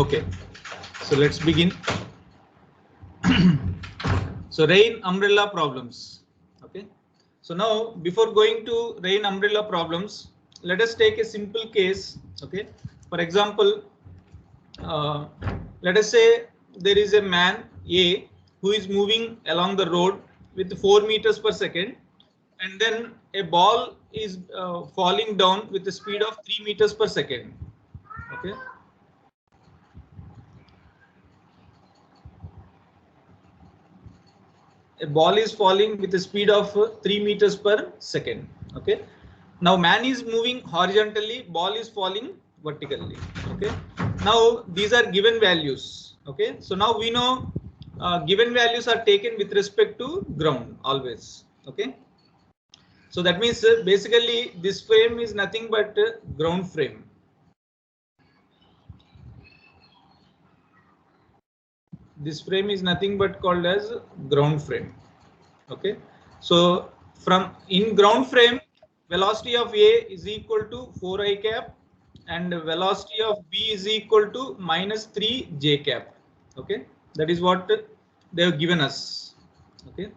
Okay, so let's begin. So rain umbrella problems. Okay, so now before going to rain umbrella problems, let us take a simple case. Okay, for example, let us say there is a man A who is moving along the road with 4 meters per second, and then a ball is falling down with the speed of 3 meters per second. Okay. A ball is falling with a speed of 3 meters per second. Okay. Now man is moving horizontally, ball is falling vertically. Okay. Now these are given values. Okay. So now we know given values are taken with respect to ground always. Okay. So that means basically this frame is nothing but ground frame. This frame is nothing but called as ground frame. Okay, so from in ground frame, velocity of A is equal to 4 I cap and velocity of B is equal to minus 3 J cap. Okay, that is what they have given us. Okay.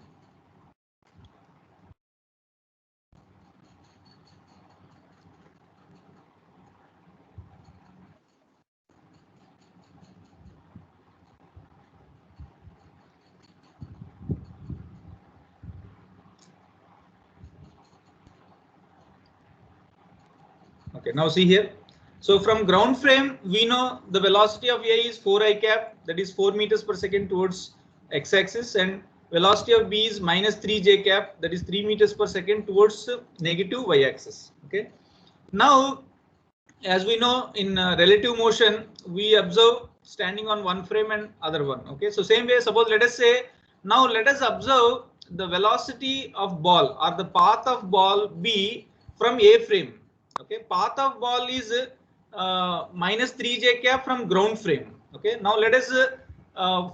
Okay, now see here. So from ground frame, we know the velocity of A is 4 I cap, that is 4 meters per second towards x-axis, and velocity of B is minus 3 J cap, that is 3 meters per second towards negative y-axis. Okay. Now, as we know in relative motion, we observe standing on one frame and other one. Okay. So same way, suppose let us say, now let us observe the velocity of ball or the path of ball B from A frame. Okay, path of ball is minus 3 J cap from ground frame. Okay, now let us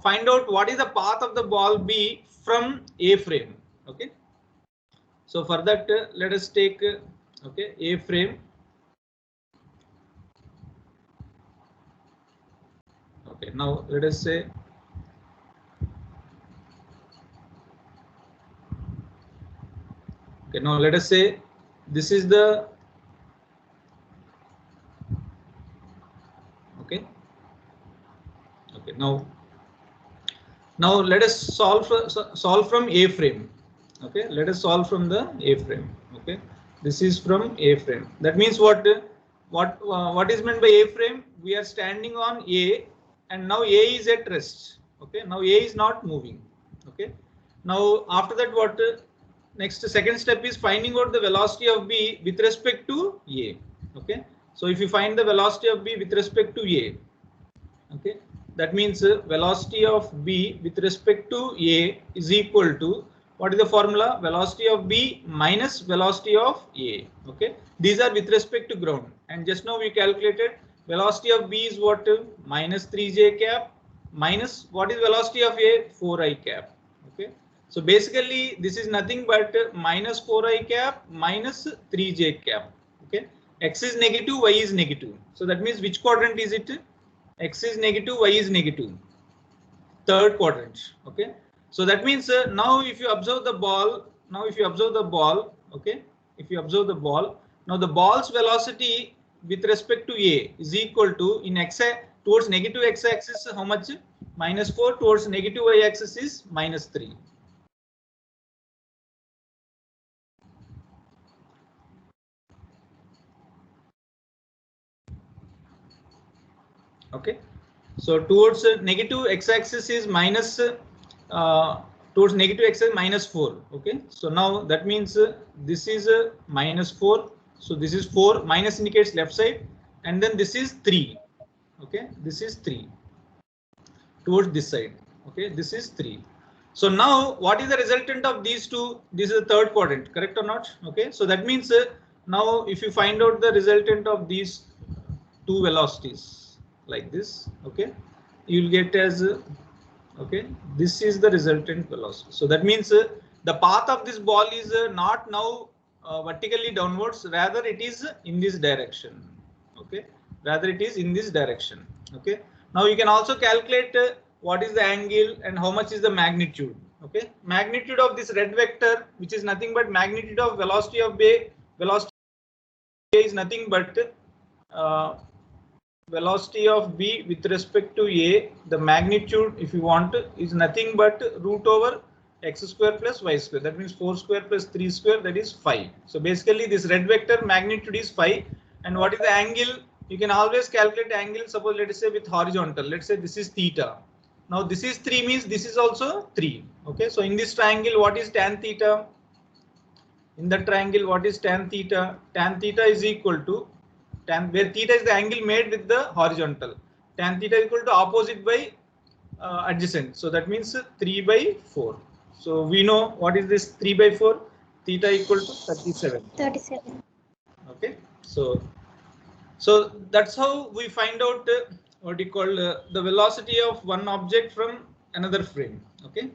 find out what is the path of the ball B from A frame. Okay, so for that let us take okay, A frame. Okay, now let us say okay, now let us say this is the okay. Okay, now let us solve from A frame. Okay, let us solve from the A frame. Okay, this is from A frame. That means what is meant by A frame? We are standing on A, and now A is at rest. Okay, now A is not moving. Okay, now after that what next second step is finding out the velocity of B with respect to A. Okay, so if you find the velocity of B with respect to A, okay, that means velocity of B with respect to A is equal to what is the formula? Velocity of B minus velocity of A. Okay, these are with respect to ground, and just now we calculated velocity of B is what? Minus 3 J cap minus what is velocity of A? 4 I cap. Okay, so basically this is nothing but minus 4 I cap minus 3 J cap. Okay, x is negative, y is negative. So that means which quadrant is it? X is negative, y is negative. Third quadrant. Okay. So that means now if you observe the ball, okay, if you observe the ball, now the ball's velocity with respect to A is equal to in x towards negative x-axis how much? Minus 4, towards negative y-axis is minus 3. Okay. So towards negative x-axis is minus towards negative x-axis minus 4. Okay, so now that means this is minus 4. So this is 4, minus indicates left side, and then this is 3. Okay, this is 3 towards this side. Okay, this is 3. So now what is the resultant of these two? This is the third quadrant, correct or not? Okay, so that means now if you find out the resultant of these two velocities like this, okay, you will get as okay, this is the resultant velocity. So that means the path of this ball is not now vertically downwards, rather it is in this direction. Okay, rather it is in this direction. Okay, Now you can also calculate what is the angle and how much is the magnitude. Okay, magnitude of this red vector, which is nothing but magnitude of velocity of A. Velocity is nothing but velocity of B with respect to A. The magnitude, if you want, is nothing but root over x square plus y square. That means 4 square plus 3 square, that is 5. So basically this red vector magnitude is 5. And what is the angle? You can always calculate angle. Suppose let us say with horizontal, let's say this is theta. Now this is 3 means this is also 3. Okay, so in this triangle, what is tan theta? In the triangle, what is tan theta? Tan theta is equal to tan, where theta is the angle made with the horizontal. Tan theta is equal to opposite by adjacent. So that means 3 by 4. So we know what is this 3 by 4? Theta equal to 37. 37. Okay, so that's how we find out what you call the velocity of one object from another frame. Okay,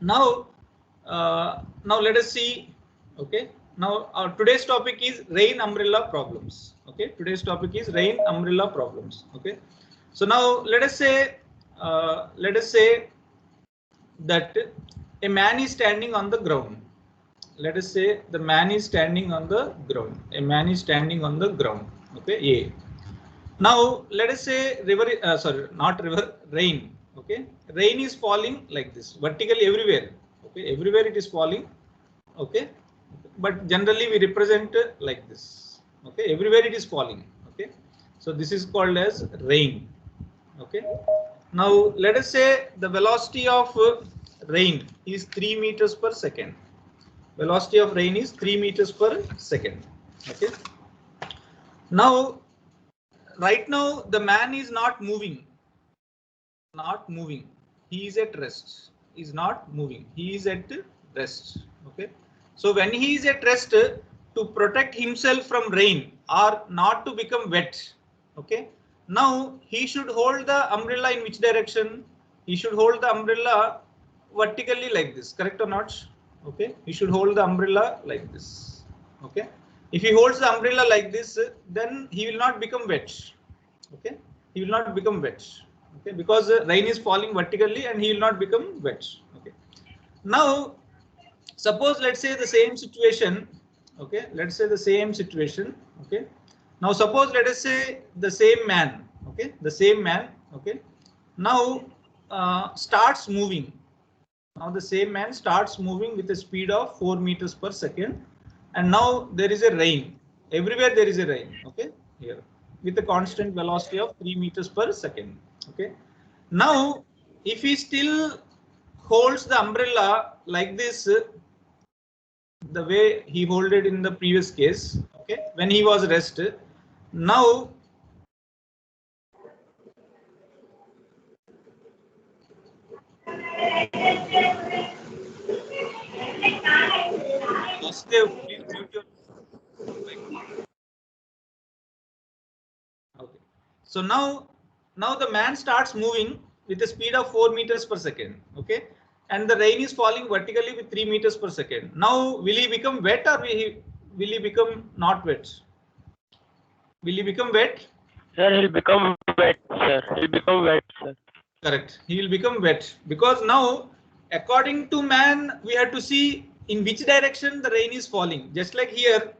now let us see. Okay, now today's topic is rain umbrella problems. Okay, today's topic is rain umbrella problems. Okay, so now let us say that a man is standing on the ground. Let us say the man is standing on the ground. A man is standing on the ground. Okay, A. Now let us say rain. Okay, rain is falling like this, vertically everywhere. Okay, everywhere it is falling. Okay, but generally we represent like this. Okay, everywhere it is falling. Okay, so this is called as rain. Okay, now let us say the velocity of rain is 3 meters per second. Velocity of rain is 3 meters per second. Okay, now right now the man is not moving. He is at rest. He is not moving. He is at rest. Okay, so when he is at rest, to protect himself from rain or not to become wet, okay, now he should hold the umbrella in which direction? He should hold the umbrella vertically like this, correct or not? Okay, he should hold the umbrella like this. Okay, if he holds the umbrella like this, then he will not become wet. Okay, he will not become wet. Okay, because rain is falling vertically and he will not become wet. Okay, now suppose let's say the same situation. Okay, let's say the same situation. Okay, now suppose let us say the same man. Okay, the same man. Okay, now starts moving. Now the same man starts moving with a speed of 4 meters per second, and now there is a rain. Everywhere there is a rain. Okay, here with a constant velocity of 3 meters per second. Okay, now if he still holds the umbrella like this, the way he held it in the previous case, okay, when he was rested, now please mute your. Okay, so now the man starts moving with a speed of 4 meters per second. Okay, and the rain is falling vertically with 3 meters per second. Now will he become wet or will he become not wet? Will he become wet? Sir, he'll become wet, sir. He'll become wet, sir. Correct. He will become wet because now, according to man, we have to see in which direction the rain is falling. Just like here,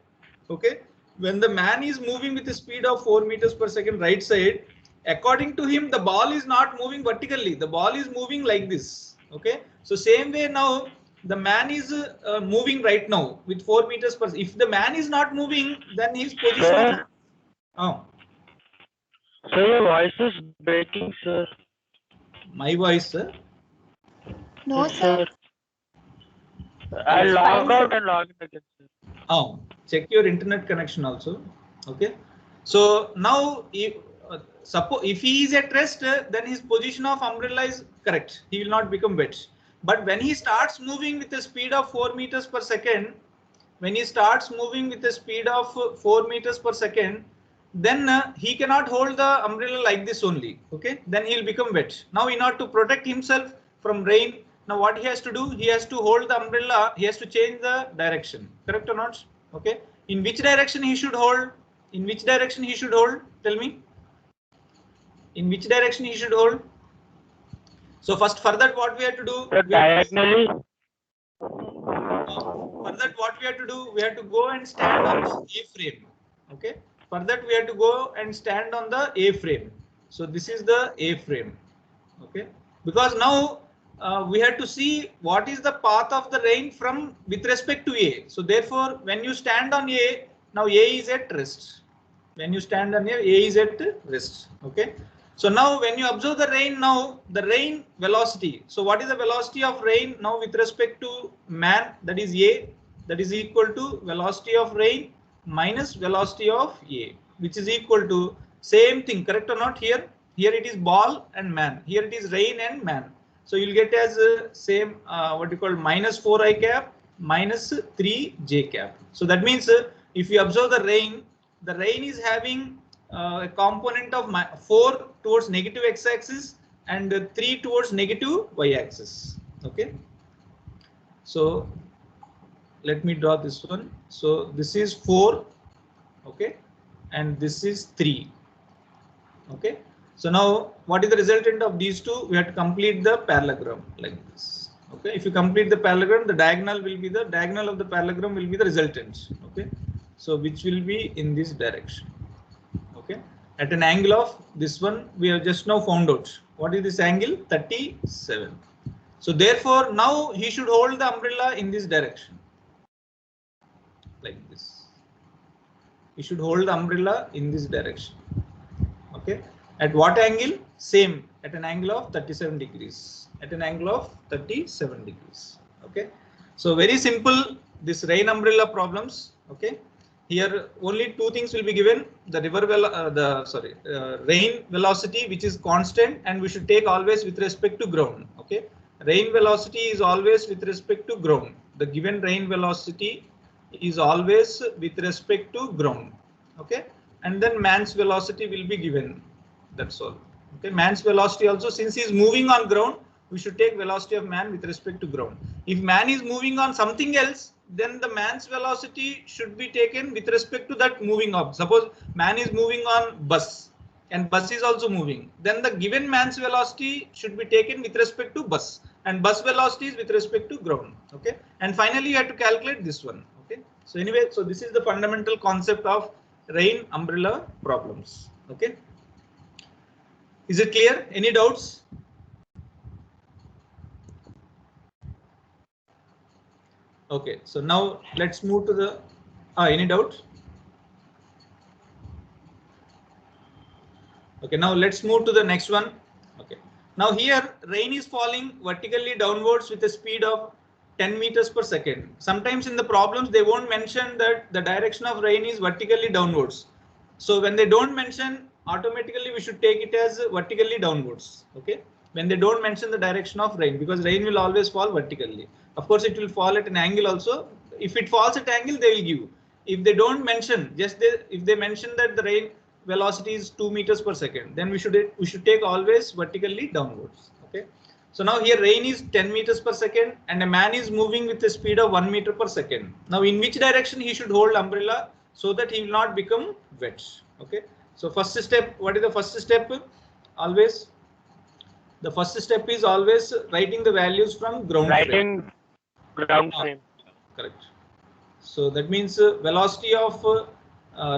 okay, when the man is moving with a speed of 4 meters per second right side, according to him, the ball is not moving vertically. The ball is moving like this. Okay, so same way now the man is moving right now with 4 meters per. If the man is not moving, then his position. Sir, oh. Sir, your voice is breaking, sir. My voice, sir? No, Yes, sir. I'll log out and log in again, sir. Oh, check your internet connection also. Okay. So now, suppose if he is at rest, then his position of umbrella is correct. He will not become wet. But when he starts moving with a speed of 4 meters per second, when he starts moving with a speed of 4 meters per second, then he cannot hold the umbrella like this only. Okay, then he will become wet. Now in order to protect himself from rain, now what he has to do, he has to hold the umbrella, he has to change the direction, correct or not? Okay, in which direction he should hold? In which direction he should hold? Tell me. In which direction he should hold? So first, for that, what we have to do? So diagonally. For that, what we have to do? We have to go and stand on the A frame. Okay. For that, we have to go and stand on the A frame. So this is the A frame. Okay. Because now we have to see what is the path of the rain from with respect to A. So therefore, when you stand on A, now A is at rest. When you stand on here, A is at rest. Okay. So now when you observe the rain, now the rain velocity. So what is the velocity of rain now with respect to man? That is A. That is equal to velocity of rain minus velocity of A, which is equal to same thing. Correct or not? Here it is ball and man. Here it is rain and man. So you'll get as same what you call minus 4i cap minus 3j cap. So that means if you observe the rain is having a component of 4 towards negative x-axis and 3 towards negative y-axis. Okay. So let me draw this one. So this is 4. Okay. And this is 3. Okay. So now what is the resultant of these two? We have to complete the parallelogram like this. Okay. If you complete the parallelogram, the diagonal of the parallelogram will be the resultant. Okay. So which will be in this direction. Okay. At an angle of this one, we have just now found out. What is this angle? 37. So therefore, now he should hold the umbrella in this direction. Like this. He should hold the umbrella in this direction. Okay. At what angle? Same. At an angle of 37 degrees. At an angle of 37 degrees. Okay. So very simple. This rain umbrella problems. Okay. Here only two things will be given: the rain velocity, which is constant, and we should take always with respect to ground. Okay, rain velocity is always with respect to ground. The given rain velocity is always with respect to ground. Okay, and then man's velocity will be given. That's all. Okay, man's velocity also, since he is moving on ground, we should take velocity of man with respect to ground. If man is moving on something else, then the man's velocity should be taken with respect to that moving object. Suppose man is moving on bus and bus is also moving, then the given man's velocity should be taken with respect to bus, and bus velocity is with respect to ground. Okay, and finally you have to calculate this one. Okay, so anyway, so this is the fundamental concept of rain umbrella problems. Okay, is it clear? Any doubts? Okay, so now let's move to the any doubt? Okay, now let's move to the next one. Okay, now here rain is falling vertically downwards with a speed of 10 meters per second. Sometimes in the problems they won't mention that the direction of rain is vertically downwards. So when they don't mention, automatically we should take it as vertically downwards. Okay, when they don't mention the direction of rain, because rain will always fall vertically. Of course, it will fall at an angle also. If it falls at angle, they will give. If they don't mention, if they mention that the rain velocity is 2 meters per second, then we should take always vertically downwards. Okay. So now here rain is 10 meters per second and a man is moving with a speed of 1 meter per second. Now in which direction he should hold umbrella so that he will not become wet. Okay. So first step, what is the first step? Always the first step is always writing the values from ground frame. Ground frame. Correct. So that means velocity of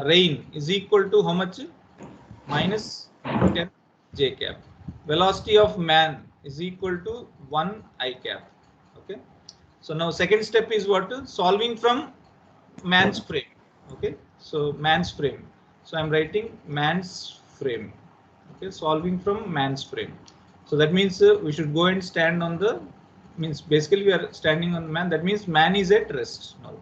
rain is equal to how much? Minus 10 j cap. Velocity of man is equal to 1 I cap. Okay. So now second step is what? Solving from man's frame. Okay. So man's frame. So I'm writing man's frame. Okay. Solving from man's frame. So that means we should go and stand on the, means basically we are standing on the man. That means man is at rest now.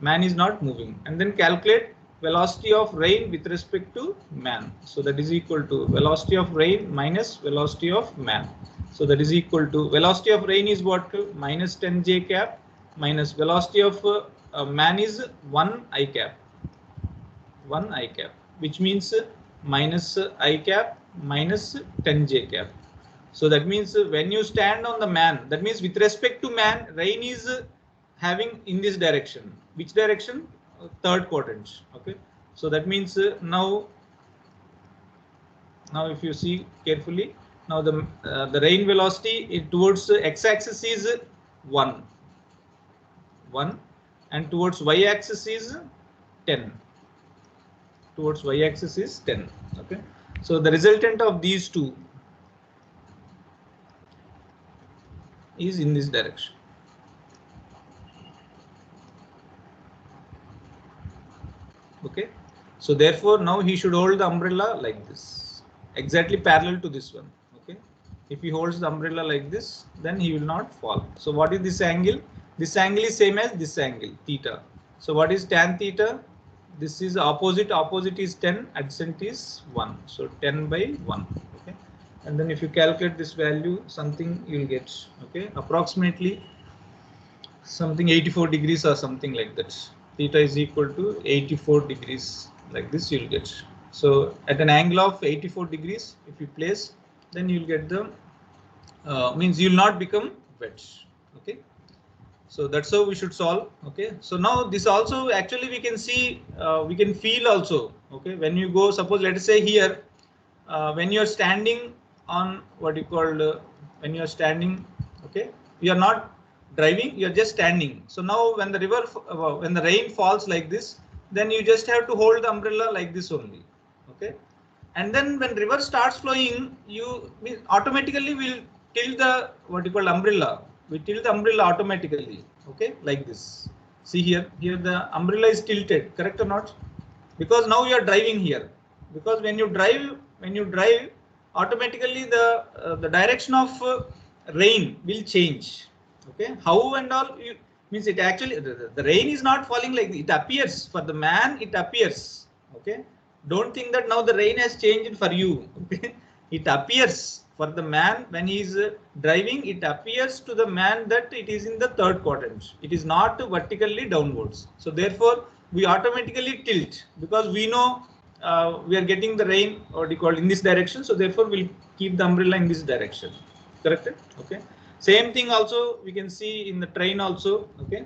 Man is not moving, and then calculate velocity of rain with respect to man. So that is equal to velocity of rain minus velocity of man. So that is equal to velocity of rain is what? Minus 10 j cap minus velocity of man is 1 I cap. 1 I cap, which means minus I cap minus 10 j cap. So that means when you stand on the man, that means with respect to man, rain is having in this direction. Which direction? Third quadrant. Okay. So that means now Now if you see carefully, now the rain velocity towards x-axis is 1, and towards y-axis is 10. Towards y-axis is 10. Okay, so the resultant of these two is in this direction. Okay, so therefore now he should hold the umbrella like this, exactly parallel to this one. Okay, if he holds the umbrella like this, then he will not fall. So what is this angle? This angle is same as this angle, theta. So what is tan theta? This is opposite. Opposite is 10. Adjacent is 1. So 10 by 1. Okay, and then if you calculate this value, something you will get. Okay, approximately something 84 degrees or something like that. Theta is equal to 84 degrees, like this you will get. So at an angle of 84 degrees, if you place, then you will get the means you will not become wet. Okay, so that's how we should solve. Okay, so now this also actually we can see, we can feel also. Okay, when you go, suppose let us say here, when you are standing on what you call when you are standing, okay, you are not driving, you are just standing. So now when the when the rain falls like this, then you just have to hold the umbrella like this only. Okay, and then when river starts flowing, you automatically will tilt the what you call umbrella. We tilt the umbrella automatically. Okay, like this. See here, the umbrella is tilted, correct or not? Because now you are driving here. Because when you drive, automatically the direction of rain will change. Okay, how and all you, means it actually the rain is not falling like it appears for the man. It appears. Okay, don't think that now the rain has changed for you. Okay, it appears for the man when he is driving. It appears to the man that it is in the third quadrant. It is not vertically downwards. So therefore we automatically tilt because we know we are getting the rain or what you call in this direction. So therefore we'll keep the umbrella in this direction. Correct? Okay. Same thing also we can see in the train also. Okay.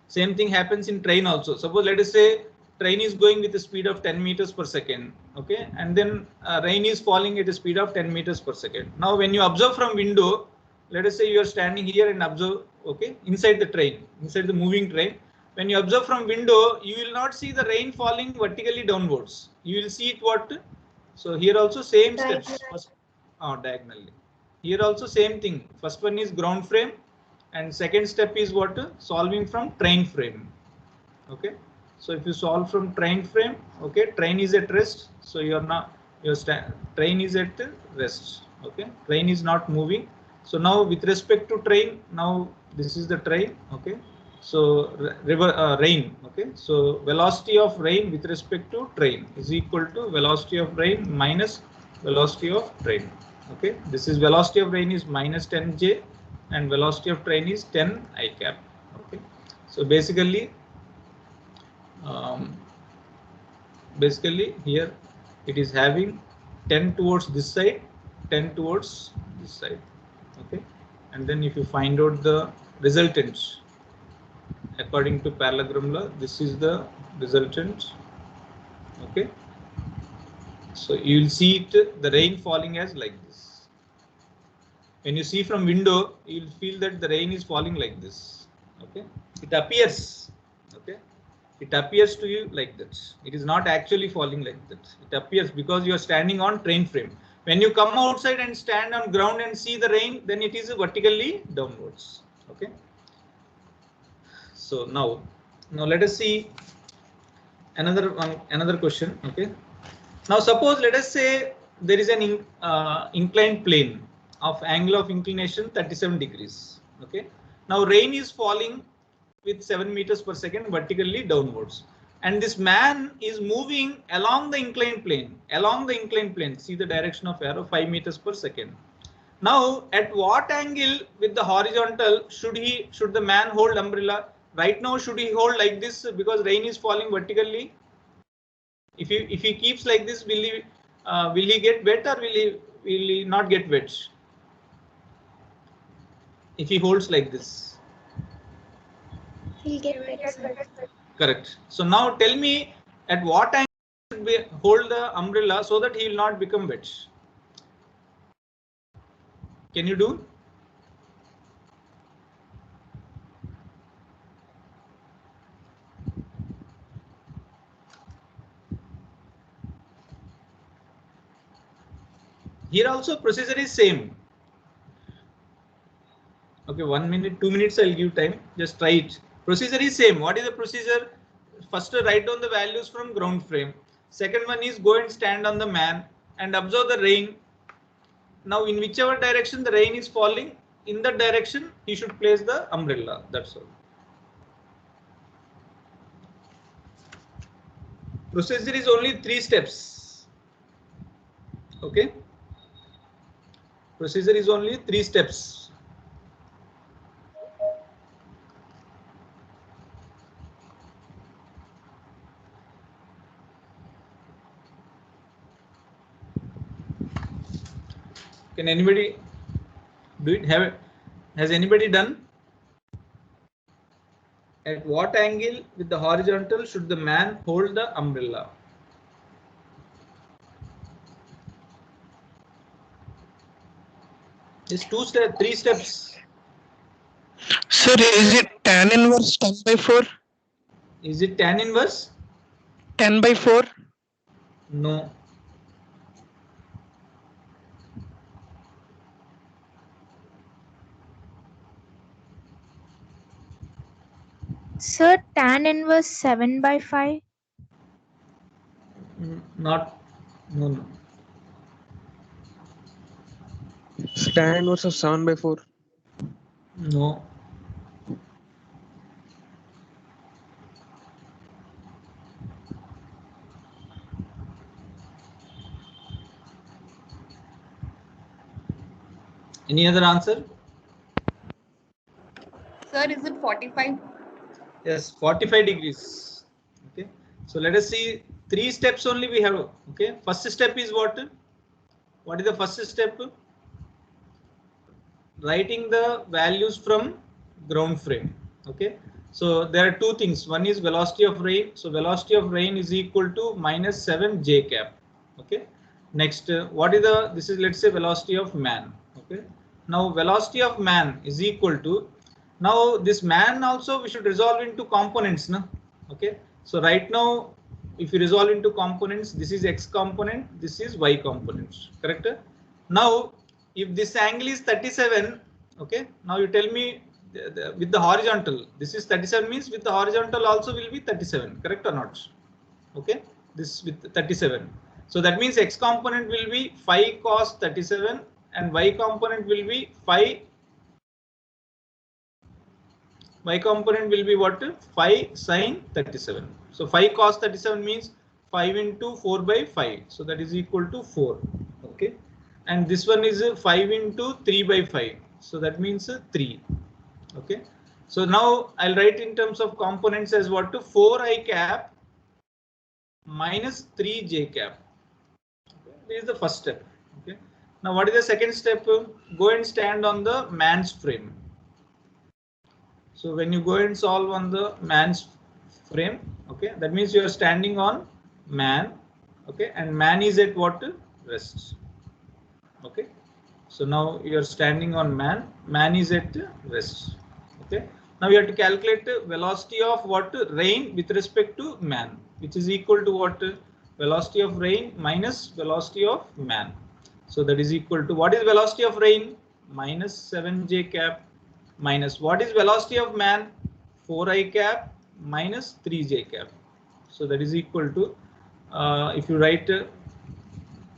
Same thing happens in train also. Suppose let us say train is going with a speed of 10 meters per second. Okay, and then rain is falling at a speed of 10 meters per second. Now when you observe from window, let us say you are standing here and observe, okay, inside the train, inside the moving train. When you observe from window, you will not see the rain falling vertically downwards. You will see it what? So here also same steps. First, diagonally. Here also same thing. First one is ground frame, and second step is what? Solving from train frame. Okay. So if you solve from train frame, okay, train is at rest. So you are not, train is at rest. Okay, train is not moving. So now with respect to train, now this is the train. Okay, so rain. Okay, so velocity of rain with respect to train is equal to velocity of rain minus velocity of train. Okay, this is velocity of rain is minus 10 j and velocity of train is 10 I cap. Okay, so basically here it is having 10 towards this side, 10 towards this side. Okay, and then if you find out the resultant according to parallelogram law, this is the resultant. Okay, so you will see it, the rain falling as like this. When you see from window, you will feel that the rain is falling like this. Okay, it appears. Okay, it appears to you like that. It is not actually falling like that. It appears because you are standing on train frame. When you come outside and stand on ground and see the rain, then it is vertically downwards. Okay. So now let us see another question. Okay. Now suppose let us say there is an inclined plane of angle of inclination 37 degrees. Okay. Now rain is falling with 7 meters per second vertically downwards, and this man is moving along the inclined plane. See the direction of arrow, 5 meters per second. Now at what angle with the horizontal should the man hold umbrella? Right now should he hold like this because rain is falling vertically? If he keeps like this, will he get wet or will he not get wet? If he holds like this, He'll get wet, sir. correct. So now tell me at what angle should hold the umbrella so that he will not become wet. Can you do? Here also procedure is same. Okay, 1 minute, 2 minutes I'll give time. Just try it. Procedure is same. What is the procedure? First write down the values from ground frame. Second one is go and stand on the man and observe the rain. Now in whichever direction the rain is falling, in that direction he should place the umbrella. That's all. Procedure is only 3 steps. Okay. Procedure is only 3 steps. Can anybody do it? Has anybody done? At what angle with the horizontal should the man hold the umbrella? It's 3 steps. Sir, is it tan inverse 10 by 4? Is it tan inverse? 10 by 4? No. Sir, tan inverse 7 by 5. Not. No. Tan inverse of 7 by 4. No. Any other answer? Sir, is it 45? Yes, 45 degrees. Okay. So let us see 3 steps only we have. Okay. First step is what? What is the first step? Writing the values from ground frame. Okay. So there are 2 things. One is velocity of rain. So velocity of rain is equal to minus 7 j cap. Okay. Next, what is the, this is, let's say, velocity of man. Okay. Now velocity of man is equal to, now this man also we should resolve into components. No? Okay. So right now, if you resolve into components, this is x component, this is y component. Correct? Now, if this angle is 37, okay, now you tell me with the horizontal, this is 37 means with the horizontal also will be 37, correct or not? Okay, this with 37. So that means x component will be 5 cos 37 and y component will be 5. Y component will be what? 5 sin 37. So 5 cos 37 means 5 into 4 by 5. So that is equal to 4. Okay. And this one is 5 into 3 by 5. So that means 3. Okay. So now I'll write in terms of components as what? 4i cap minus 3j cap. Okay. This is the first step. Okay. Now what is the second step? Go and stand on the man's frame. So when you go and solve on the man's frame, okay, that means you are standing on man, okay, and man is at what? Rest. Okay. So now you are standing on man, man is at rest. Okay. Now you have to calculate velocity of what? Rain with respect to man, which is equal to what? Velocity of rain minus velocity of man. So that is equal to, what is velocity of rain? Minus 7j cap minus what is velocity of man? 4i cap minus 3j cap. So that is equal to, if you write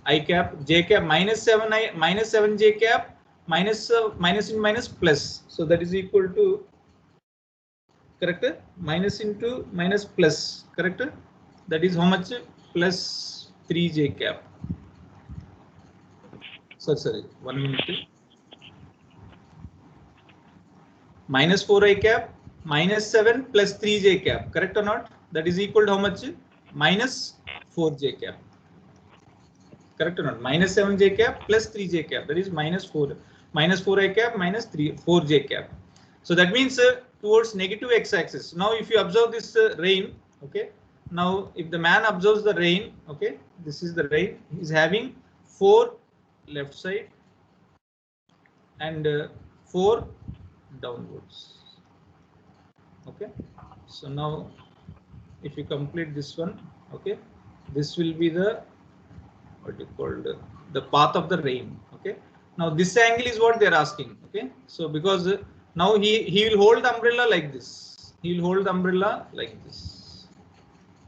I cap, j cap minus 7i minus 7j cap minus minus in minus plus. So that is equal to, correct? Minus into minus plus, correct? That is how much? Plus 3j cap. Sorry, 1 minute. Minus 4i cap minus 7 plus 3j cap, correct or not? That is equal to how much? Minus 4j cap. Correct or not? Minus 7j cap plus 3j cap, that is minus 4i cap minus 4j cap. So that means towards negative x-axis. Now if you observe this rain, okay, now if the man observes the rain, okay, this is the rain, he's having 4 left side and 4 downwards. Okay, so now if you complete this one, okay, this will be the what you called the path of the rain. Okay, now this angle is what they're asking. Okay, so because now he will hold the umbrella like this, he will hold the umbrella like this,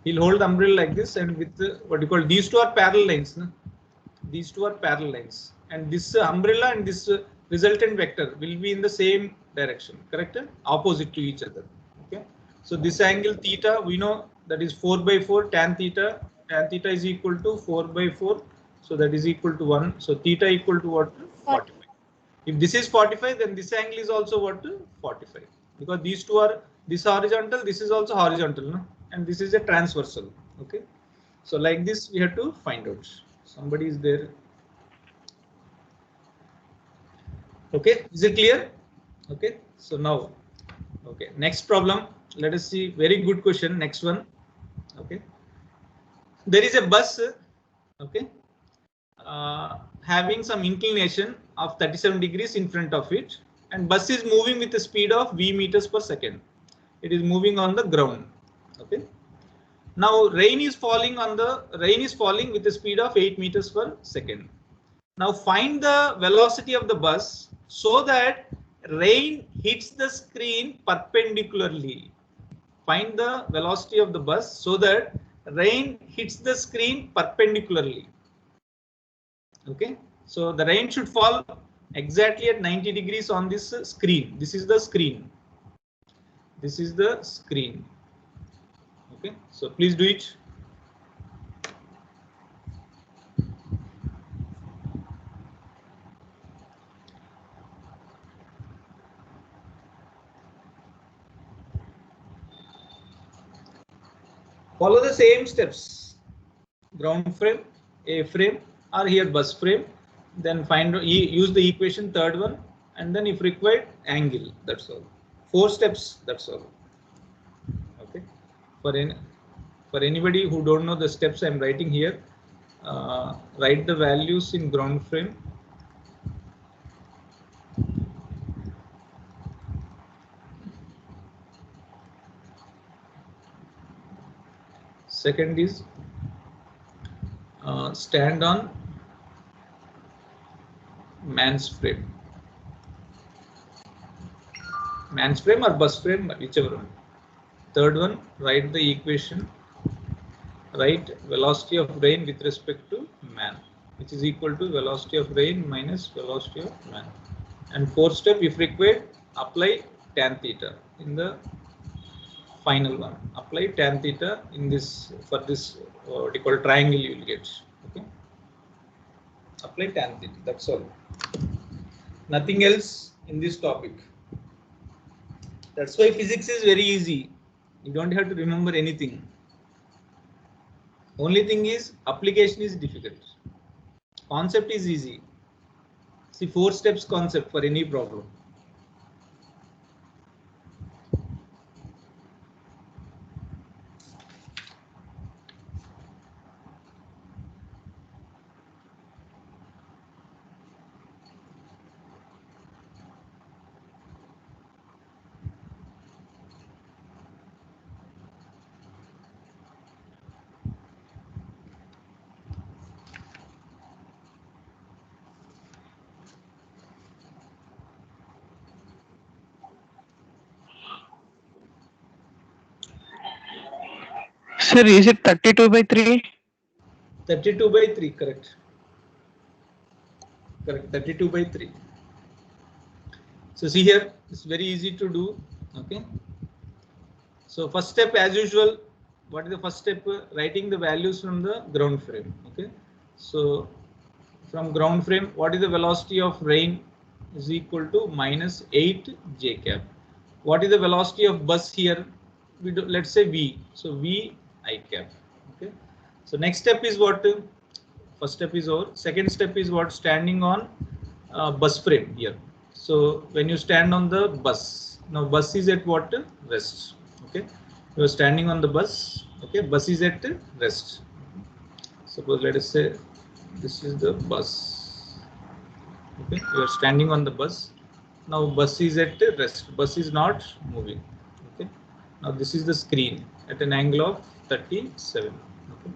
he'll hold the umbrella like this, and with what you call, these two are parallel lines, no? These two are parallel lines, and this umbrella and this resultant vector will be in the same direction, correct? Opposite to each other. Okay, so this angle theta, we know that is 4 by 4 tan theta. Tan theta is equal to 4 by 4, so that is equal to 1. So theta equal to what? 45. If this is 45, then this angle is also what? 45, because these two are, this horizontal, this is also horizontal, no? And this is a transversal. Okay, so like this we have to find out. Somebody is there. Okay, is it clear? Okay, so now, okay, next problem, let us see. Very good question. Next one. Okay, there is a bus, okay, having some inclination of 37 degrees in front of it, and bus is moving with a speed of v meters per second. It is moving on the ground. Okay, now rain is falling with a speed of 8 meters per second. Now find the velocity of the bus so that rain hits the screen perpendicularly. Find the velocity of the bus so that rain hits the screen perpendicularly. Okay, so the rain should fall exactly at 90 degrees on this screen. This is the screen. This is the screen. Okay, so please do it. Follow the same steps. Ground frame, A frame, or here bus frame. Then find, use the equation, third one, and then if required, angle. That's all. 4 steps. That's all. Okay. For anybody who don't know the steps I'm writing here, write the values in ground frame. Second is stand on man's frame. Man's frame or bus frame, whichever one. Third one, write the equation. Write velocity of rain with respect to man, which is equal to velocity of rain minus velocity of man. And fourth step, if required, apply tan theta in the final one. Apply tan theta in this, for this what you call triangle you will get. Okay, apply tan theta. That's all. Nothing else in this topic. That's why physics is very easy. You don't have to remember anything. Only thing is application is difficult. Concept is easy. See, 4 steps concept for any problem. Sir, is it 32 by 3? 32 by 3, correct. Correct, 32 by 3. So see here, it's very easy to do. Okay. So first step, as usual, what is the first step? Writing the values from the ground frame. Okay. So from ground frame, what is the velocity of rain is equal to minus 8 j cap. What is the velocity of bus here? We do, let's say v. So v I cap. Okay. So next step is what? First step is over. Second step is what? Standing on bus frame here. So when you stand on the bus, now bus is at what? Rest. Okay. You are standing on the bus Okay, bus is at rest. Suppose let us say this is the bus. Okay, you are standing on the bus. Now bus is at rest. Bus is not moving. Okay. Now this is the screen at an angle of 37. Okay.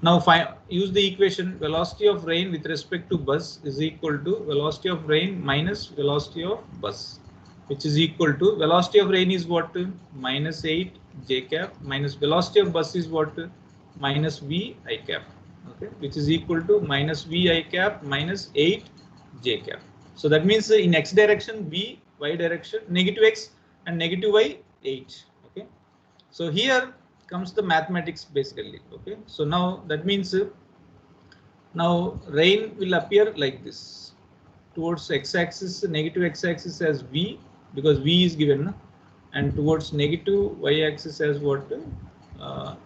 Now use the equation velocity of rain with respect to bus is equal to velocity of rain minus velocity of bus, which is equal to velocity of rain is what? Minus 8 j cap minus velocity of bus is what? Minus v I cap. Okay, which is equal to minus v I cap minus 8 j cap. So that means in x direction v, y direction negative x and negative y 8. Okay, so here comes the mathematics basically. Okay, so now that means now rain will appear like this towards x-axis, negative x-axis as v because v is given, and towards negative y-axis as what?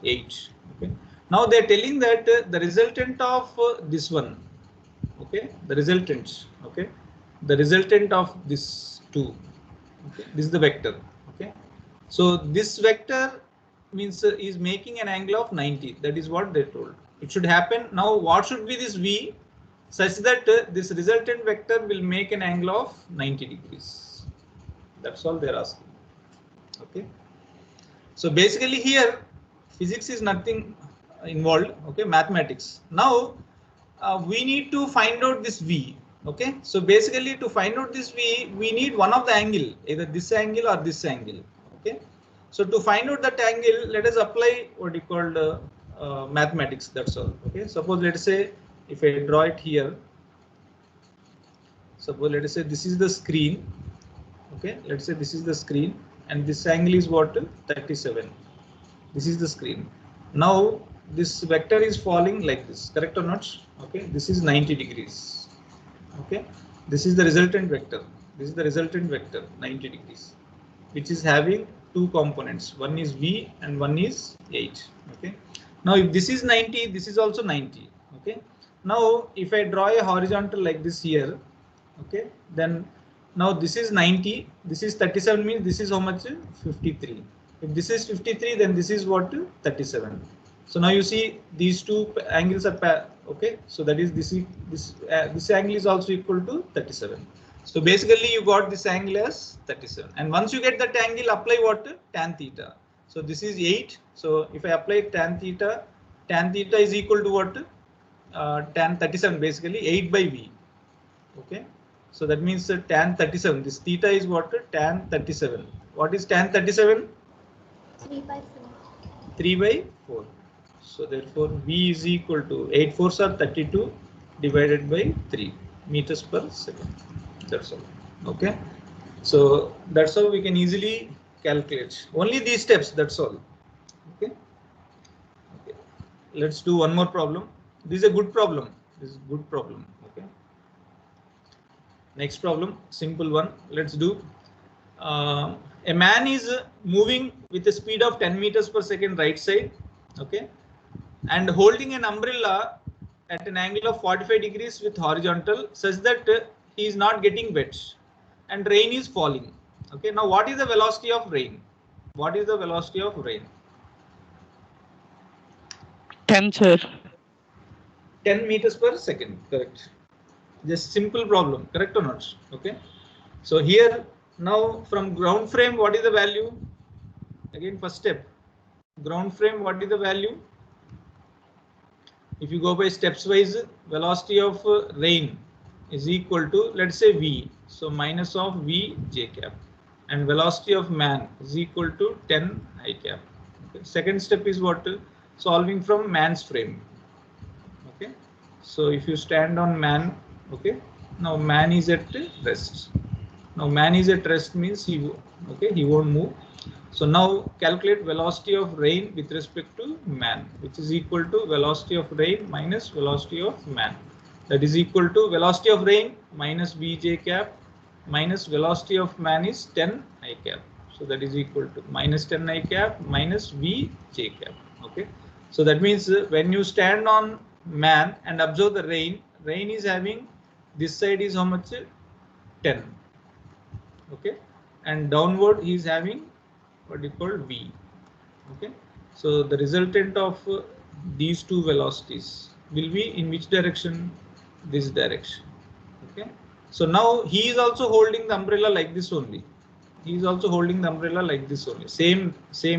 8. Okay, now they are telling that the resultant of this one. Okay, the resultant. Okay, the resultant of this 2. Okay, this is the vector. Okay, so this vector means is making an angle of 90. That is what they told. It should happen. Now what should be this v such that this resultant vector will make an angle of 90 degrees. That's all they're asking. Okay, so basically here physics is nothing involved. Okay, mathematics. Now we need to find out this v. Okay, so basically to find out this v, we need one of the angle, either this angle or this angle. Okay, so to find out that angle, let us apply what you called mathematics. That's all. Okay, suppose let us say if I draw it here, suppose let us say this is the screen. Okay, let's say this is the screen and this angle is what? 37. This is the screen. Now this vector is falling like this, correct or not? Okay, this is 90 degrees. Okay, this is the resultant vector. This is the resultant vector 90 degrees, which is having two components. One is v and one is 8. Okay, now if this is 90, this is also 90. Okay, now if I draw a horizontal like this here, okay, then now this is 90, this is 37 means this is how much? 53. If this is 53, then this is what? 37. So now you see these two angles are okay. So that is this angle is also equal to 37. So basically you got this angle as 37. And once you get that angle, apply what? Tan theta. So this is 8. So if I apply tan theta is equal to what? Tan 37 basically 8 by v. Okay. So that means tan 37. This theta is what? Tan 37. What is tan 37? 3 by 4. 3 by 4. So therefore v is equal to 8 fours are 32 divided by 3 meters per second. That's all. Okay. So that's how we can easily calculate. Only these steps. That's all. Okay. Okay. Let's do one more problem. This is a good problem. This is a good problem. Okay. Next problem, simple one. Let's do. A man is moving with a speed of 10 meters per second right side. Okay, and holding an umbrella at an angle of 45 degrees with horizontal such that he is not getting wet and rain is falling. Okay, now what is the velocity of rain? What is the velocity of rain? 10, sir. 10 meters per second, correct. Just simple problem, correct or not? Okay, so here now from ground frame, what is the value? Again, first step, ground frame, what is the value? If you go by steps wise, velocity of rain is equal to, let's say v, so minus of v j cap, and velocity of man is equal to 10 I cap. Okay. Second step is what? Solving from man's frame. Okay, so if you stand on man, okay, now man is at rest. Now man is at rest means he won't move. So now calculate velocity of rain with respect to man, which is equal to velocity of rain minus velocity of man. That is equal to velocity of rain minus vj cap minus velocity of man is 10 I cap. So that is equal to minus 10 I cap minus vj cap. Okay. So that means when you stand on man and observe the rain, rain is having this side is how much? 10. Okay. And downward he is having what you call v. Okay, So the resultant of these two velocities will be in which direction? This direction. Okay. So now he is also holding the umbrella like this only. He is also holding the umbrella like this only. Same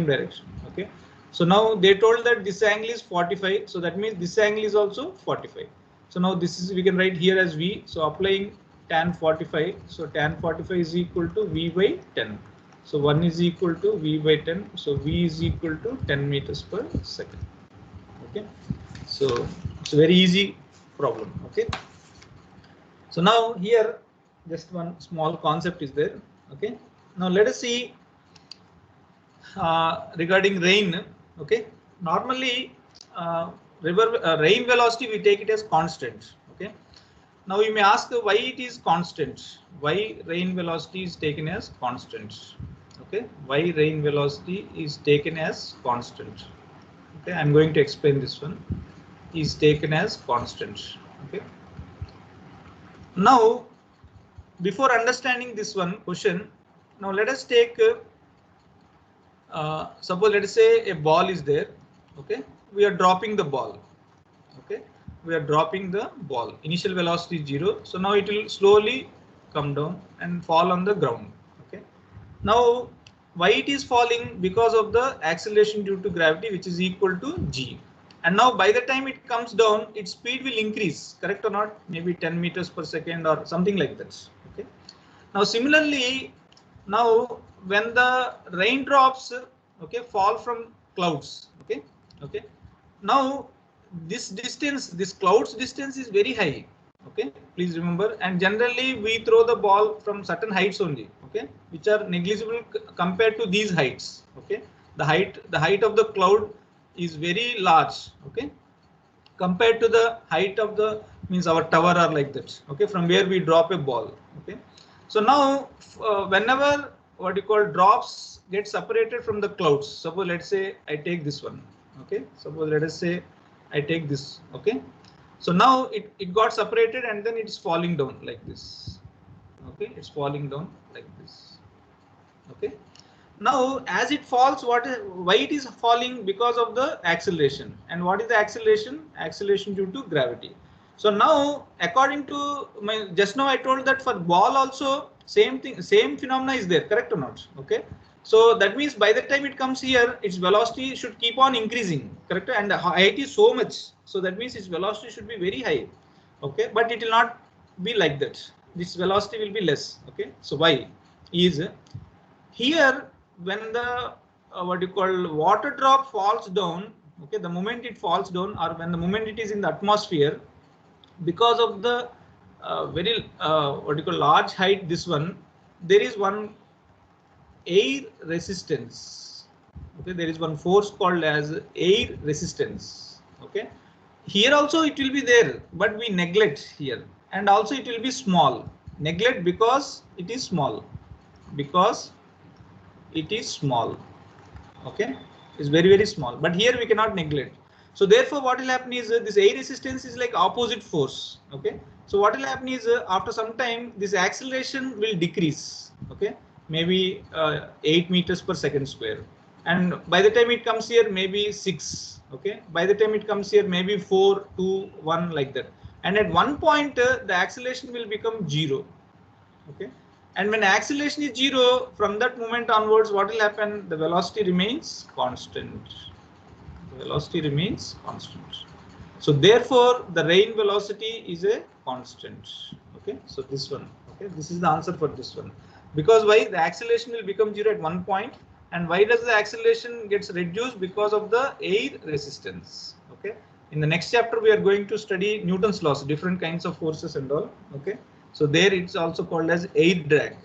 direction. Okay. So now they told that this angle is 45. So that means this angle is also 45. So now this is, we can write here as V. So applying tan 45. So tan 45 is equal to V by 10. So 1 is equal to V by 10. So V is equal to 10 meters per second. Okay. So it's a very easy problem. Okay. So now here just one small concept is there. Okay. Now let us see regarding rain. Okay. Normally rain velocity we take it as constant. Okay. Now you may ask why it is constant. Why rain velocity is taken as constant. Okay. Why rain velocity is taken as constant. Okay. I'm going to explain this one. Is taken as constant. Okay. Now, before understanding this one question, now let us take, suppose let us say a ball is there. Okay, we are dropping the ball. Okay, we are dropping the ball. Initial velocity is 0. So now it will slowly come down and fall on the ground. Okay, now why it is falling? Because of the acceleration due to gravity, which is equal to g. And now by the time it comes down, its speed will increase, correct or not? Maybe 10 meters per second or something like that. Okay. Now similarly, now when the raindrops, okay, fall from clouds, okay, okay. Now this distance, this clouds distance is very high. Okay, please remember. And generally we throw the ball from certain heights only, okay, which are negligible compared to these heights. Okay, the height of the cloud is very large, okay, compared to the height of the, means our tower or like that, okay, from where we drop a ball. Okay, so now whenever what you call drops get separated from the clouds, suppose let's say I take this one. Okay, suppose let us say I take this. Okay, so now it got separated and then it's falling down like this. Okay, it's falling down like this. Okay. Now, as it falls, why it is falling? Because of the acceleration. And what is the acceleration? Acceleration due to gravity. So now, according to my, just now I told that for ball also same thing, same phenomena is there, correct or not? Okay. So that means by the time it comes here, its velocity should keep on increasing, correct? And the height is so much. So that means its velocity should be very high. Okay. But it will not be like that. This velocity will be less. Okay. So why is here? When the what you call water drop falls down, okay, the moment it falls down or when the moment it is in the atmosphere, because of the very what you call large height, this one, there is one air resistance. Okay, there is one force called as air resistance. Okay, here also it will be there, but we neglect here, and also it will be small. Neglect because it is small, because it is small. Okay, it's very small, but here we cannot neglect. So therefore what will happen is this air resistance is like opposite force. Okay, so what will happen is after some time this acceleration will decrease. Okay, maybe 8 meters per second square, and by the time it comes here maybe 6. Okay, by the time it comes here maybe 4, 2, 1 like that, and at one point the acceleration will become 0. Okay. And when acceleration is 0, from that moment onwards, what will happen? The velocity remains constant. The velocity remains constant. So therefore, the rain velocity is a constant. Okay, so this one. Okay, this is the answer for this one. Because why? The acceleration will become 0 at one point, and why does the acceleration gets reduced? Because of the air resistance. Okay. In the next chapter, we are going to study Newton's laws, different kinds of forces and all. Okay. So there it's also called as air drag.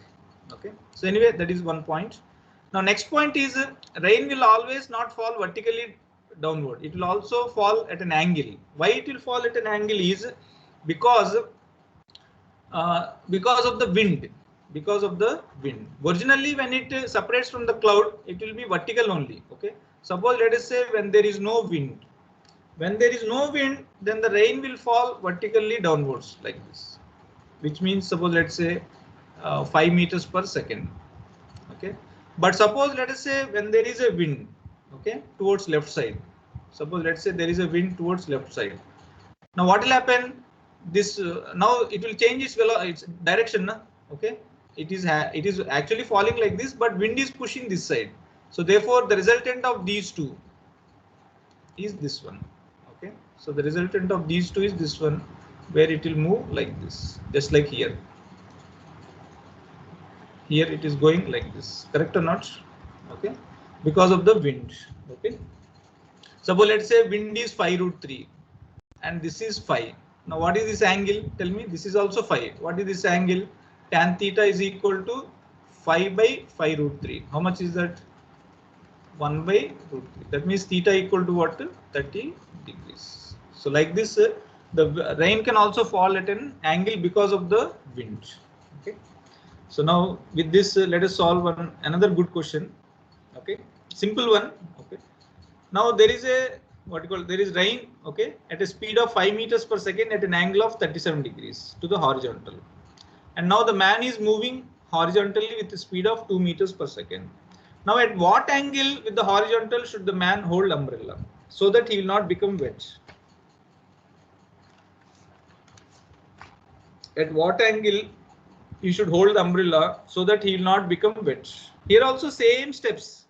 Okay. So anyway, that is one point. Now next point is rain will always not fall vertically downward. It will also fall at an angle. Why it will fall at an angle is because of the wind. Because of the wind. Originally, when it separates from the cloud, it will be vertical only. Okay. Suppose let us say when there is no wind. When there is no wind, then the rain will fall vertically downwards like this. Which means suppose let's say 5 meters per second. Okay, but suppose let us say when there is a wind, okay, towards left side. Suppose let's say there is a wind towards left side. Now what will happen? This now it will change its direction, na? Okay. It is actually falling like this, but wind is pushing this side. So therefore, the resultant of these two is this one. Okay. So the resultant of these two is this one, where it will move like this, just like here. Here it is going like this, correct or not? Okay. Because of the wind. Okay. Suppose let's say wind is 5√3 and this is phi. Now what is this angle? Tell me. This is also phi. What is this angle? Tan theta is equal to 5 by 5√3. How much is that? 1 by √3. That means theta equal to what? 30 degrees. So like this, the rain can also fall at an angle because of the wind. Okay. So now with this, let us solve another good question. Okay. Simple one. Okay. Now there is a there is rain, okay, at a speed of 5 meters per second at an angle of 37 degrees to the horizontal. And now the man is moving horizontally with a speed of 2 meters per second. Now at what angle with the horizontal should the man hold umbrella so that he will not become wet? At what angle he should hold the umbrella so that he will not become wet? Here also same steps.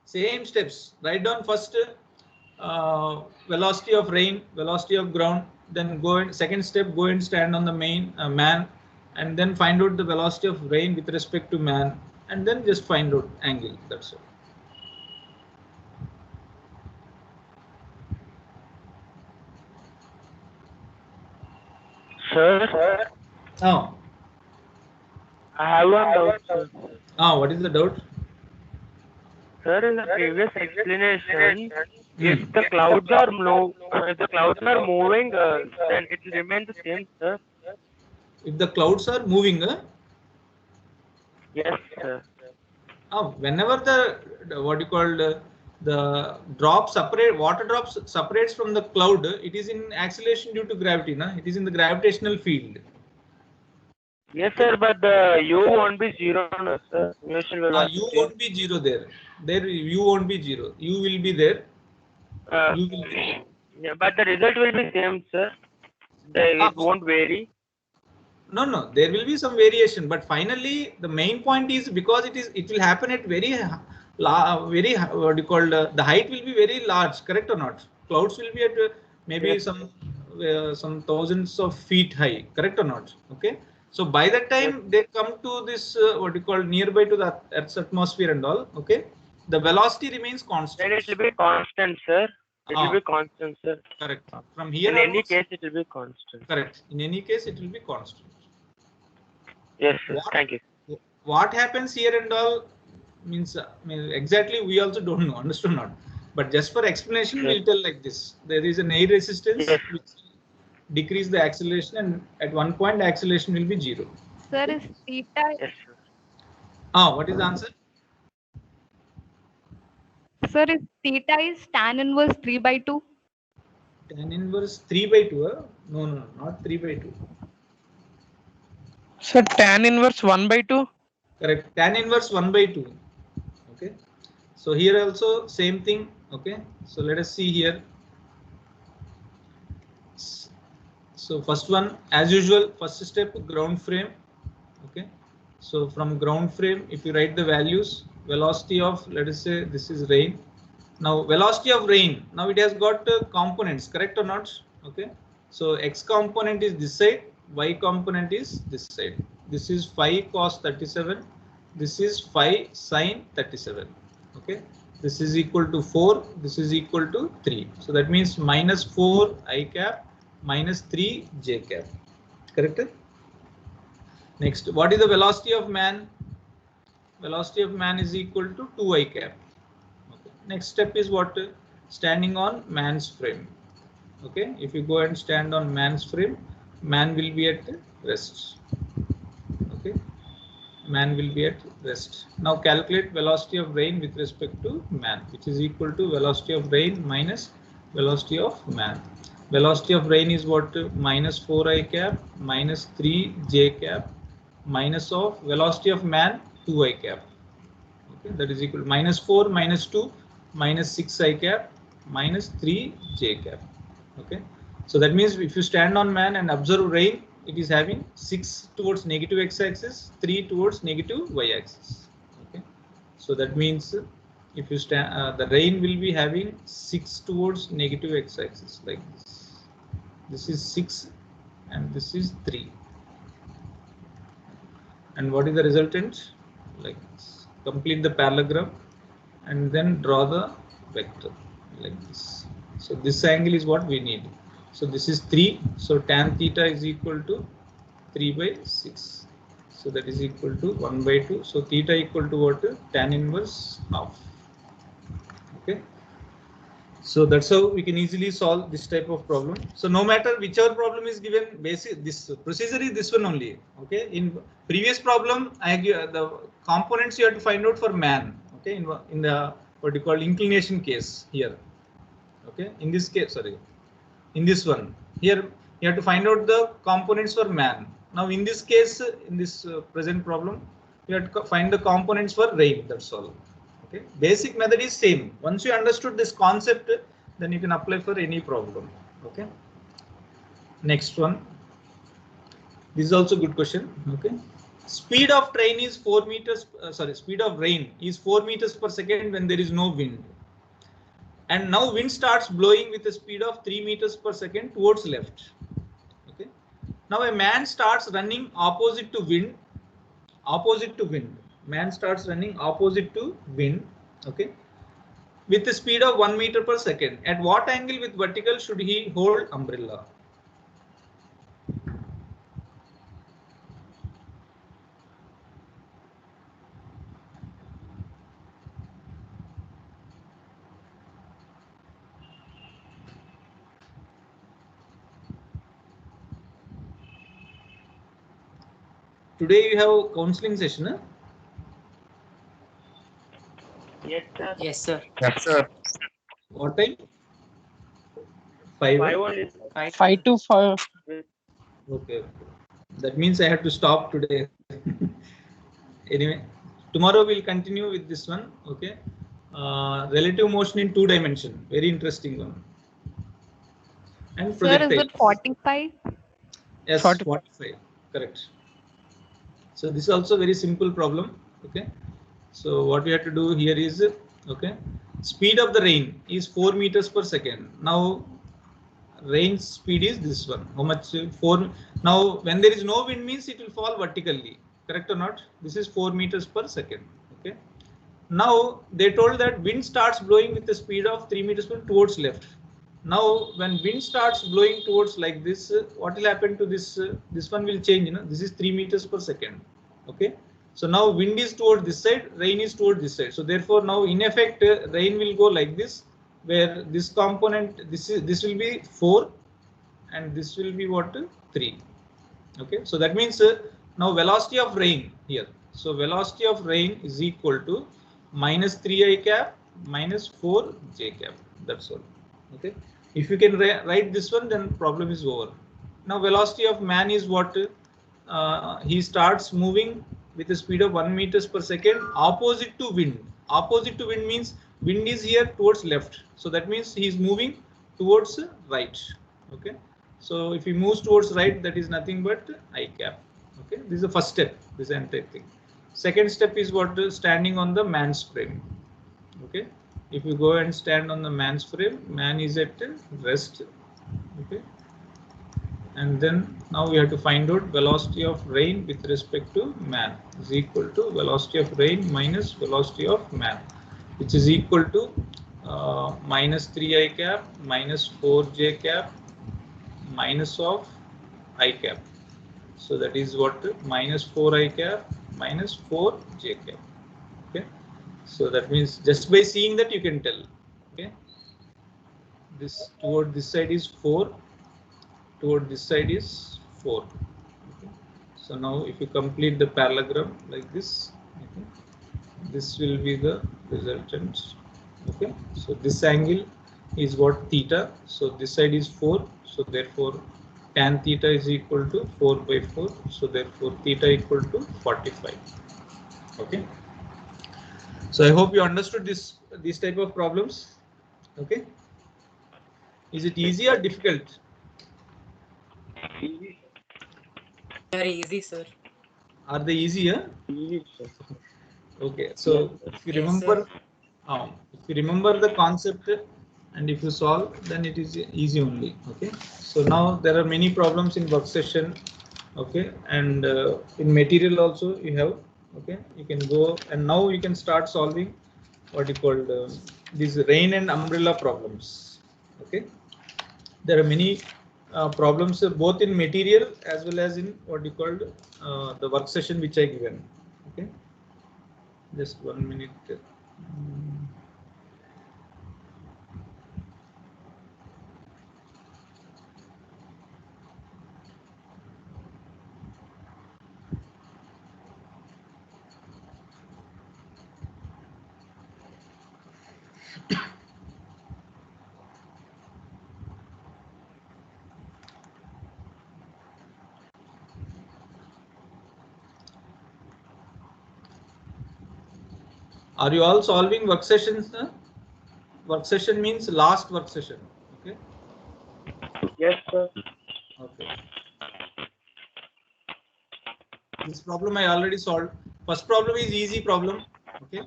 Same steps. Write down first velocity of rain, velocity of ground, then go and second step, go and stand on the main man, and then find out the velocity of rain with respect to man, and then just find out angle. That's all. Sir, Oh. I have one doubt, sir. What is the doubt? Sir, in the previous explanation, if the clouds are moving, then it will remain the same, sir. If the clouds are moving, Yes, sir. whenever the what you call the water drops separates from the cloud, it is in acceleration due to gravity, na? It is in the gravitational field. Yes, sir, but the U won't be zero, no, sir. Initial velocity. U won't be zero there. There U won't be zero. U will be there. U will be. Yeah, but the result will be same, sir. It won't vary. No, there will be some variation, but finally the main point is because it will happen at very what do you call the height will be very large, correct or not? Clouds will be at maybe yes, some thousands of feet high, correct or not? Okay. So by that time yes, they come to this what you call nearby to the Earth's atmosphere and all. Okay, the velocity remains constant. then it will be constant, sir. It will be constant, sir. Correct. From here in any case, it will be constant. Correct. In any case, it will be constant. Yes, sir. Thank you. What happens here and all means exactly we also don't know, understood not. But just for explanation, we'll tell like this: there is an air resistance which decrease the acceleration, and at one point the acceleration will be zero. Sir, is theta? Yes, sir. What is the answer? Sir, is theta is tan inverse 3/2? Tan inverse 3/2. No, not 3/2. Sir, tan inverse 1/2. Correct. Tan inverse 1/2. Okay. So here also same thing. Okay. So let us see here. So first one, as usual, first step, ground frame. Okay. So from ground frame, if you write the values, velocity of, let us say this is rain. Now velocity of rain. Now it has got components, correct or not? Okay. So x component is this side, y component is this side. This is phi cos 37. This is phi sin 37. Okay. This is equal to 4. This is equal to 3. So that means minus 4 I cap minus 3 j cap. Correct? Next, what is the velocity of man? Velocity of man is equal to 2 I cap. Okay. Next step is what? Standing on man's frame. Okay. If you go and stand on man's frame, man will be at rest. Okay. Man will be at rest. Now calculate velocity of rain with respect to man, which is equal to velocity of rain minus velocity of man. Velocity of rain is what? Minus 4 I cap minus 3 j cap minus of velocity of man 2 I cap. Okay, that is equal to minus 4 minus 2 minus 6 I cap minus 3 j cap. Okay, so that means if you stand on man and observe rain, it is having 6 towards negative x-axis, 3 towards negative y-axis. Okay, so that means if you stand, the rain will be having 6 towards negative x-axis like this. This is 6 and this is 3. And what is the resultant? Like this. Complete the parallelogram and then draw the vector like this. So this angle is what we need. So this is 3. So tan theta is equal to 3 by 6. So that is equal to 1 by 2. So theta equal to what? Tan inverse half. Okay. So that's how we can easily solve this type of problem. So no matter whichever problem is given, basic this procedure is this one only. Okay. In previous problem, I give the components you have to find out for man. Okay. In the what you call inclination case here. Okay. In this case, sorry. In this one here, you have to find out the components for man. Now in this case, in this present problem, you have to find the components for rain. That's all. Okay, basic method is same. Once you understood this concept, then you can apply for any problem. Okay, next one. This is also good question. Okay, speed of train is 4 meters. Speed of rain is 4 meters per second when there is no wind. And now wind starts blowing with a speed of 3 meters per second towards left. Okay, now a man starts running opposite to wind. Man starts running opposite to wind. Okay, with a speed of 1 meter per second. At what angle with vertical should he hold umbrella? Today you have counseling session. Huh? Yes, sir. Yes, sir. Yes, sir. What time? 5. 5 only. 5 to 5. Okay. That means I have to stop today. Anyway, tomorrow we'll continue with this one. Okay. Relative motion in 2 dimension. Very interesting one. And Sir, projectile. is it 45? Yes, 45. Correct. So this is also very simple problem. Okay. So what we have to do here is, okay, speed of the rain is 4 meters per second. Now rain speed is this one. How much? 4. Now when there is no wind means it will fall vertically. Correct or not? This is 4 meters per second. Okay. Now they told that wind starts blowing with the speed of 3 meters per second towards left. Now when wind starts blowing towards like this, what will happen to this? This one will change. You know, this is 3 meters per second. Okay. So now wind is towards this side, rain is towards this side. So therefore now in effect rain will go like this, where this component, this will be 4 and this will be what? 3. Okay. So that means now velocity of rain here. So velocity of rain is equal to minus 3 I cap minus 4 j cap. That's all. Okay. If you can write this one, then problem is over. Now velocity of man is what? He starts moving with a speed of 1 meters per second opposite to wind. Opposite to wind means wind is here towards left. So that means he is moving towards right. Okay. So if he moves towards right, that is nothing but I cap. Okay. This is the first step. This entire thing. Second step is what? Standing on the man's frame. Okay. If you go and stand on the man's frame, man is at rest. Okay. And then now we have to find out velocity of rain with respect to man is equal to velocity of rain minus velocity of man, which is equal to minus 3 I cap minus 4 j cap minus of I cap. So that is what? Minus 4 I cap minus 4 j cap. Okay. So that means just by seeing that you can tell. Okay. This toward this side is 4. Toward this side is 4. Okay. So now if you complete the parallelogram like this, okay, this will be the resultant. Okay. So this angle is what? Theta. So this side is 4. So therefore tan theta is equal to 4 by 4. So therefore theta equal to 45. Okay. So I hope you understood this these type of problems? Okay. Is it easy or difficult? Very easy, sir. Are they easier? Okay. So if you Yes, remember, if you remember the concept and if you solve, then it is easy only. Okay. So now there are many problems in work session. Okay, and in material also you have. Okay, you can go and now you can start solving what you called these rain and umbrella problems. Okay, there are many problems both in material as well as in what you called the work session which I given. Okay, just 1 minute. Are you all solving work sessions? Work session means last work session. Okay. Yes, sir. Okay. This problem I already solved. First problem is easy problem. Okay.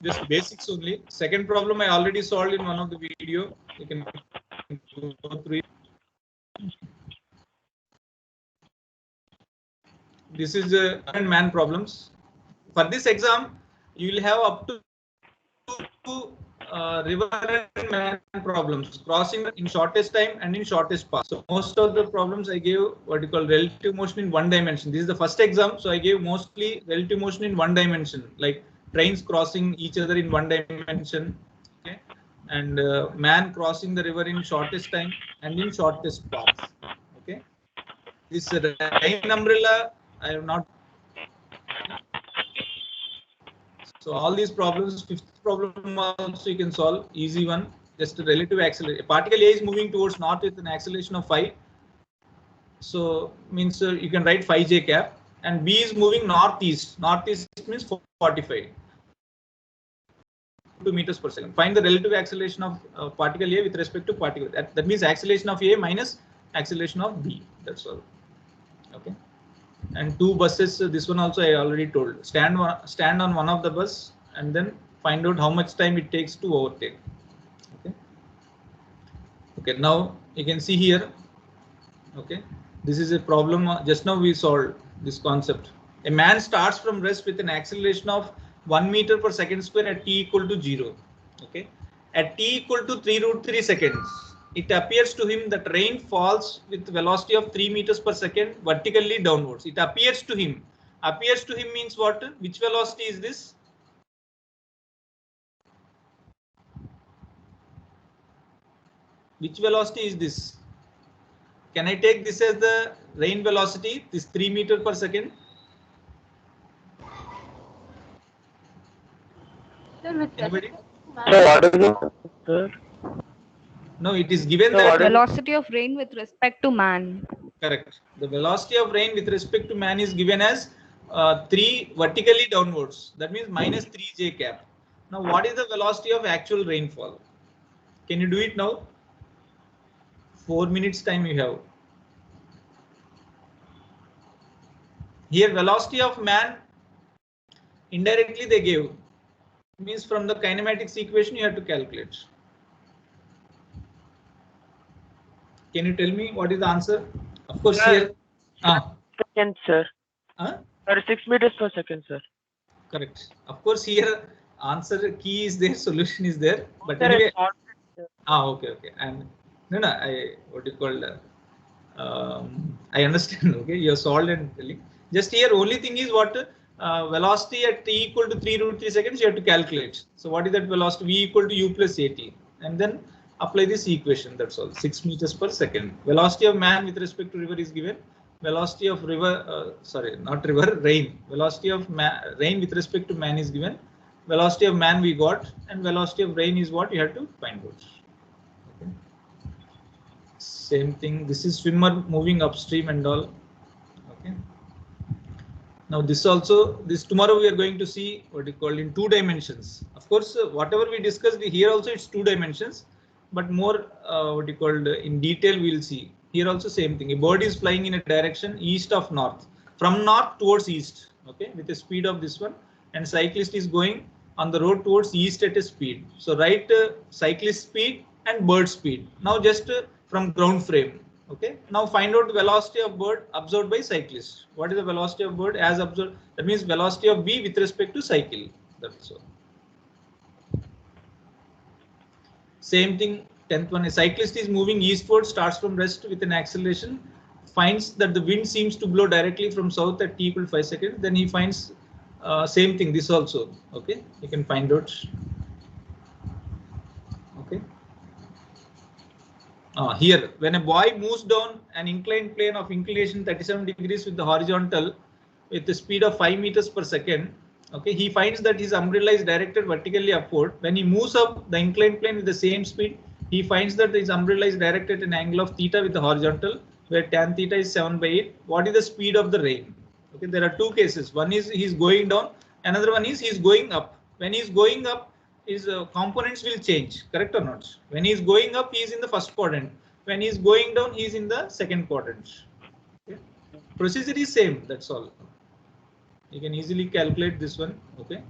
Just basics only. Second problem I already solved in one of the video. You can go through it. This is man problems. For this exam, you will have up to river and man problems crossing in shortest time and in shortest path. So most of the problems I gave what you call relative motion in one dimension. This is the first exam, so I gave mostly relative motion in one dimension, like trains crossing each other in one dimension. Okay, and man crossing the river in shortest time and in shortest path. Okay, this rain umbrella I have not. So all these problems, fifth problem also you can solve, easy one, just a relative acceleration. Particle A is moving towards north with an acceleration of 5. So means you can write 5j cap, and B is moving northeast. Northeast means 45 meters per second. Find the relative acceleration of particle A with respect to particle. That means acceleration of A minus acceleration of B. That's all. Okay. And two buses, this one also I already told. Stand on one of the bus and then find out how much time it takes to overtake. Okay. Okay. Now you can see here. Okay. This is a problem. Just now we solved this concept. A man starts from rest with an acceleration of 1 meter per second square at t equal to 0. Okay. At t equal to 3√3 seconds. It appears to him that rain falls with velocity of 3 meters per second vertically downwards. It appears to him. Appears to him means what? Which velocity is this? Which velocity is this? Can I take this as the rain velocity? This 3 meters per second? Anybody? So what is it, sir? No, it is given So that what is Velocity of rain with respect to man. correct. The velocity of rain with respect to man is given as 3 vertically downwards. That means minus 3j cap. Now, what is the velocity of actual rainfall? Can you do it now? 4 minutes time you have. Here, velocity of man indirectly they gave. Means from the kinematics equation you have to calculate. Can you tell me what is the answer? Of course, here. second, sir? Huh? 36 meters per second, sir. Correct. Of course, here answer key is there, solution is there. But Sir, anyway. it's not- Okay, okay. And no, what do you call? I understand. Okay, you're solved and telling. Just here, only thing is what velocity at t equal to 3√3 seconds you have to calculate. So what is that velocity? V equal to u plus at, and then apply this equation. That's all. 6 meters per second. Velocity of man with respect to river is given. Velocity of river, sorry, not river, rain. Velocity of rain with respect to man is given. Velocity of man we got, and velocity of rain is what you have to find out. Okay. Same thing. This is swimmer moving upstream and all. Okay. Now this also, this tomorrow we are going to see what you call in 2 dimensions. Of Of course, whatever we discussed here also it's 2 dimensions, but more what you called in detail we'll see. Here also same thing. A bird is flying in a direction east of north, from north towards east, okay, with a speed of this one, and cyclist is going on the road towards east at a speed. So write cyclist speed and bird speed. Now just from ground frame. Okay. Now find out the velocity of bird observed by cyclist. What is the velocity of bird as observed? That means velocity of v with respect to cycle. That's all. Same thing. 10th one. A cyclist is moving eastward, starts from rest with an acceleration, finds that the wind seems to blow directly from south at t equal 5 seconds. Then he finds same thing. This also. Okay. You can find out. Okay. Here, when a boy moves down an inclined plane of inclination 37 degrees with the horizontal with the speed of 5 meters per second, okay, he finds that his umbrella is directed vertically upward. When he moves up the inclined plane with the same speed, he finds that his umbrella is directed at an angle of theta with the horizontal, where tan theta is 7/8. What is the speed of the rain? Okay, there are 2 cases. One is he's going down, another one is he's going up. When he's going up, his components will change, correct or not? When he's going up, he is in the first quadrant. When he's going down, he is in the second quadrant. Okay. Procedure is same, that's all. You can easily calculate this one. Okay.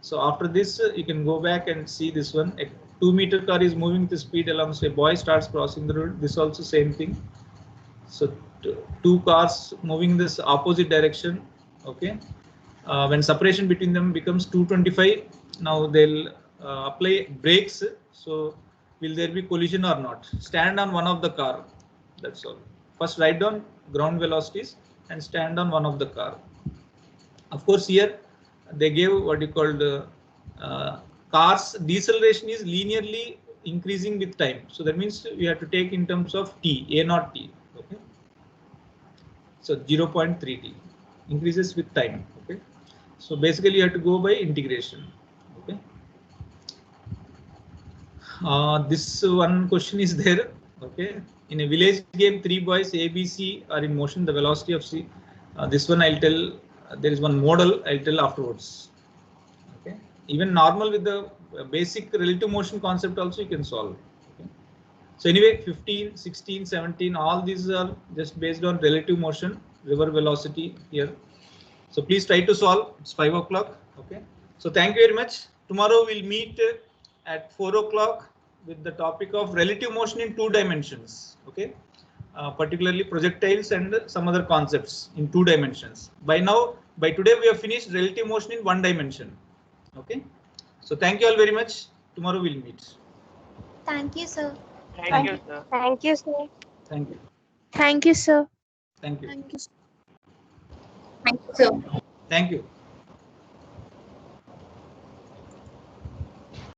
So after this, you can go back and see this one. A 2-meter car is moving with the speed along. So a boy starts crossing the road. This also same thing. So 2 cars moving this opposite direction. Okay. When separation between them becomes 225, now they'll apply brakes. So will there be collision or not? Stand on one of the car. That's all. First write down ground velocities and stand on one of the car. Of course, here they gave what you called cars deceleration is linearly increasing with time. So that means we have to take in terms of t, a not t. Okay. So 0.3 t increases with time. Okay. So basically you have to go by integration. Okay. This one question is there. Okay. In a village game, 3 boys A, B, C are in motion. The velocity of C. This one I'll tell. There is one model I'll tell afterwards. Okay. Even normal with the basic relative motion concept also you can solve. Okay. So anyway, 15, 16, 17, all these are just based on relative motion, river velocity here. So please try to solve. It's 5 o'clock. Okay. So thank you very much. Tomorrow we'll meet at 4 o'clock with the topic of relative motion in 2 dimensions. Okay. Particularly projectiles and some other concepts in 2 dimensions. By today we have finished relative motion in 1 dimension. Okay. So thank you all very much. Tomorrow we'll meet. Thank you, sir. Thank you, sir. Thank you, sir. Thank you. Thank you, sir. Thank you. Thank you. Thank you, sir. Thank you.